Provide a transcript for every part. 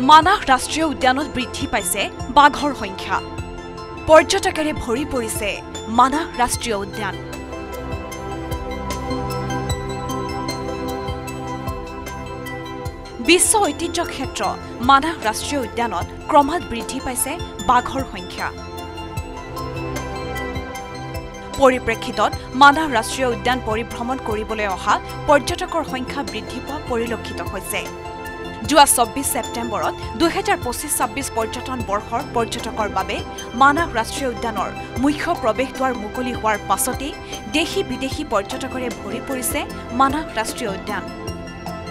মানাহ ৰাষ্ট্ৰীয় উদ্যানত বৃদ্ধি পাইছে বাঘৰ সংখ্যা। পৰ্যটকেৰে ভৰি পৰিছে মানাহ ৰাষ্ট্ৰীয় উদ্যান। বিশ্ব ঐতিহ্য ক্ষেত্ৰ মানাহ ৰাষ্ট্ৰীয় উদ্যানত ক্ৰমাৎ বৃদ্ধি পাইছে বাঘৰ সংখ্যা। পৰিপ্ৰেক্ষিতত মানাহ ৰাষ্ট্ৰীয় উদ্যান পৰিভ্ৰমণ কৰিবলৈ অহা পৰ্যটকৰ সংখ্যা বৃদ্ধি পোৱা পৰিলক্ষিত হৈছে। যোৱা ২৪ ছেপ্টেম্বৰত ২০২৫-২৬ পৰ্যটন বৰ্ষৰ পৰ্যটকৰ বাবে মানাহ ৰাষ্ট্ৰীয় উদ্যানৰ মুখ্য প্ৰৱেশদ্বাৰ মুকলি হোৱাৰ পাছতেই দেশী বিদেশী পৰ্যটকৰে ভৰি পৰিছে মানাহ ৰাষ্ট্ৰীয় উদ্যান।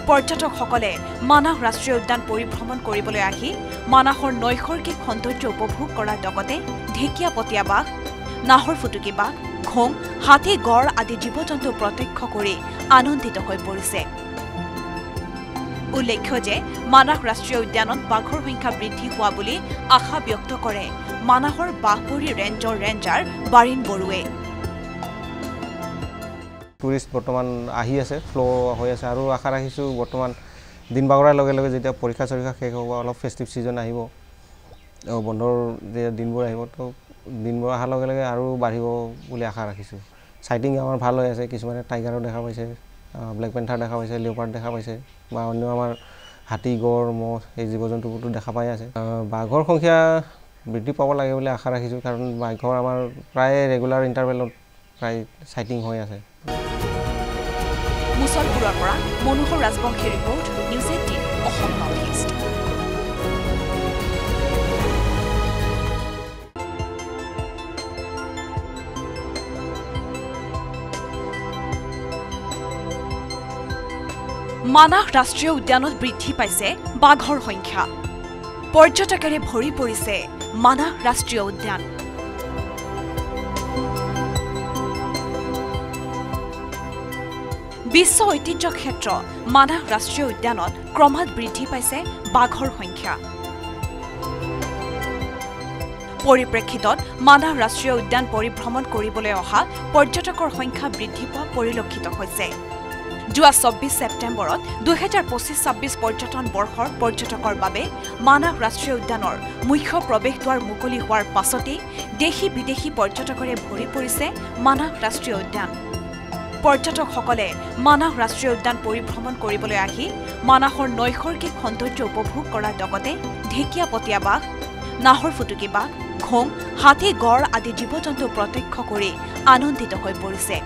পৰ্যটকসকলে মানাহ ৰাষ্ট্ৰীয় উদ্যান পৰিভ্ৰমণ কৰিবলৈ আহি মানাহৰ নৈসৰ্গিক সৌন্দৰ্য উপভোগ কৰাৰ লগতে ঢেকীয়াপতীয়া বাঘ, নাহৰ ফুটুকী বাঘ, ঘোং, হাতী, গড় আদি জীৱ-জন্তু প্ৰত্যক্ষ কৰি আনন্দিত হৈ পৰিছে। উল্লেখ্য যে মানাহ ৰাষ্ট্ৰীয় উদ্যানত বাঘৰ সংখ্যা বৃদ্ধি হোৱা বুলি আশা ব্যক্ত কৰে মানাহৰ বাঘবৰী ৰেঞ্জৰ ৰেঞ্জাৰ বাৰিন বৰুৱে। টুৰিষ্ট বৰ্তমান আহি আছে, ফ্ল' হৈ আছে আৰু আশা ৰাখিছোঁ বৰ্তমান দিন বাগৰাৰ লগে লগে যেতিয়া পৰীক্ষা চৰীক্ষা শেষ হ'ব, অলপ ফেষ্টিভ ছিজন আহিব, বন্ধৰ দিনবোৰ আহিব, তো দিনবোৰ অহাৰ লগে লগে আৰু বাঢ়িব বুলি আশা ৰাখিছোঁ। চাইটিং আমাৰ ভাল হৈ আছে, কিছুমানে টাইগাৰো দেখা পাইছে, ব্লেক পেন্থাৰ দেখা পাইছে, লিঅ'পাৰ্ড দেখা পাইছে বা অন্য আমাৰ হাতী, গড়, মহ এই জীৱ জন্তুবোৰতো দেখা পাই আছে। বাঘৰ সংখ্যা বৃদ্ধি পাব লাগে বুলি আশা ৰাখিছোঁ, কাৰণ বাঘৰ আমাৰ প্ৰায় ৰেগুলাৰ ইণ্টাৰভেলত প্ৰায় চাইটিং হৈ আছে। মুছলপুৰৰ পৰা Manohar Rajbongshi report, news 18 Assam north east. Manas ৰাষ্ট্ৰীয় উদ্যানত বৃদ্ধি পাইছে বাঘৰ সংখ্যা। পৰ্যটকেৰে ভৰি পৰিছে মানাহ ৰাষ্ট্ৰীয় উদ্যান। বিশ্ব ঐতিহ্য ক্ষেত্ৰ মানাহ ৰাষ্ট্ৰীয় উদ্যানত ক্ৰমাৎ বৃদ্ধি পাইছে বাঘৰ সংখ্যা। পৰিপ্ৰেক্ষিতত মানাহ ৰাষ্ট্ৰীয় উদ্যান পৰিভ্ৰমণ কৰিবলৈ অহা পৰ্যটকৰ সংখ্যা বৃদ্ধি পোৱা পৰিলক্ষিত হৈছে। যোৱা ২৪ ছেপ্টেম্বৰত ২০২৫-২৬ পৰ্যটন বৰ্ষৰ পৰ্যটকৰ বাবে মানাহ ৰাষ্ট্ৰীয় উদ্যানৰ মুখ্য প্ৰৱেশদ্বাৰ মুকলি হোৱাৰ পাছতেই দেশী বিদেশী পৰ্যটকৰে ভৰি পৰিছে মানাহ ৰাষ্ট্ৰীয় উদ্যান। পৰ্যটকসকলে মানাহ ৰাষ্ট্ৰীয় উদ্যান পৰিভ্ৰমণ কৰিবলৈ আহি মানাহৰ নৈসৰ্গিক সৌন্দৰ্য উপভোগ কৰাৰ লগতে ঢেকীয়াপতীয়া বাঘ, নাহৰ ফুটুকী বাঘ, ঘোং, হাতী, গড় আদি জীৱ-জন্তু প্ৰত্যক্ষ কৰি আনন্দিত হৈ পৰিছে।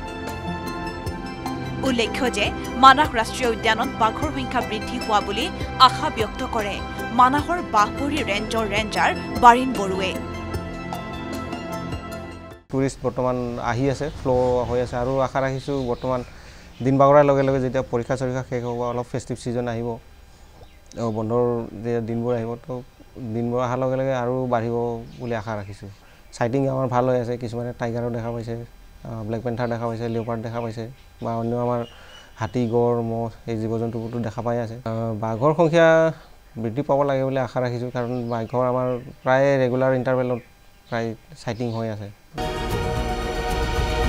উল্লেখ্য যে মানাহ ৰাষ্ট্ৰীয় উদ্যানত বাঘৰ সংখ্যা বৃদ্ধি হোৱা বুলি আশা ব্যক্ত কৰে মানাহৰ বাঘবৰী ৰেঞ্জৰ ৰেঞ্জাৰ বাৰিন বৰুৱে। টুৰিষ্ট বৰ্তমান আহি আছে, ফ্ল' হৈ আছে আৰু আশা ৰাখিছোঁ বৰ্তমান দিন বাগৰাৰ লগে লগে যেতিয়া পৰীক্ষা চৰীক্ষা শেষ হ'ব, অলপ ফেষ্টিভ ছিজন আহিব, বন্ধৰ দিনবোৰ আহিব, তো দিনবোৰ অহাৰ লগে লগে আৰু বাঢ়িব বুলি আশা ৰাখিছোঁ। চাইটিং আমাৰ ভাল হৈ আছে, কিছুমানে টাইগাৰো দেখা পাইছে, ব্লেক পেন্থাৰ দেখা পাইছে, লিঅ'পাৰ্ড দেখা পাইছে বা অন্য আমাৰ হাতী, গড়, মহ এই জীৱ জন্তুবোৰতো দেখা পাই আছে। বাঘৰ সংখ্যা বৃদ্ধি পাব লাগে বুলি আশা ৰাখিছোঁ, কাৰণ বাঘৰ আমাৰ প্ৰায় ৰেগুলাৰ ইণ্টাৰভেলত প্ৰায় চাইটিং হৈ আছে।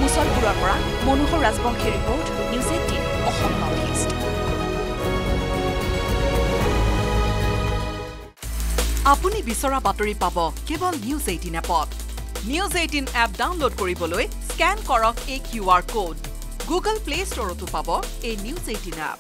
মুছলপুৰৰ পৰা Manohar Rajbongshi report, news 18 Assam north east. আপুনি বিচৰা বাতৰি পাব কেৱল নিউজ 18 এপত। নিউজ 18 এপ ডাউনলোড কৰিবলৈ স্কেন কৰক এই QR কোড। গুগল প্লে ষ্টৰতো পাব এই নিউজ 18 এপ।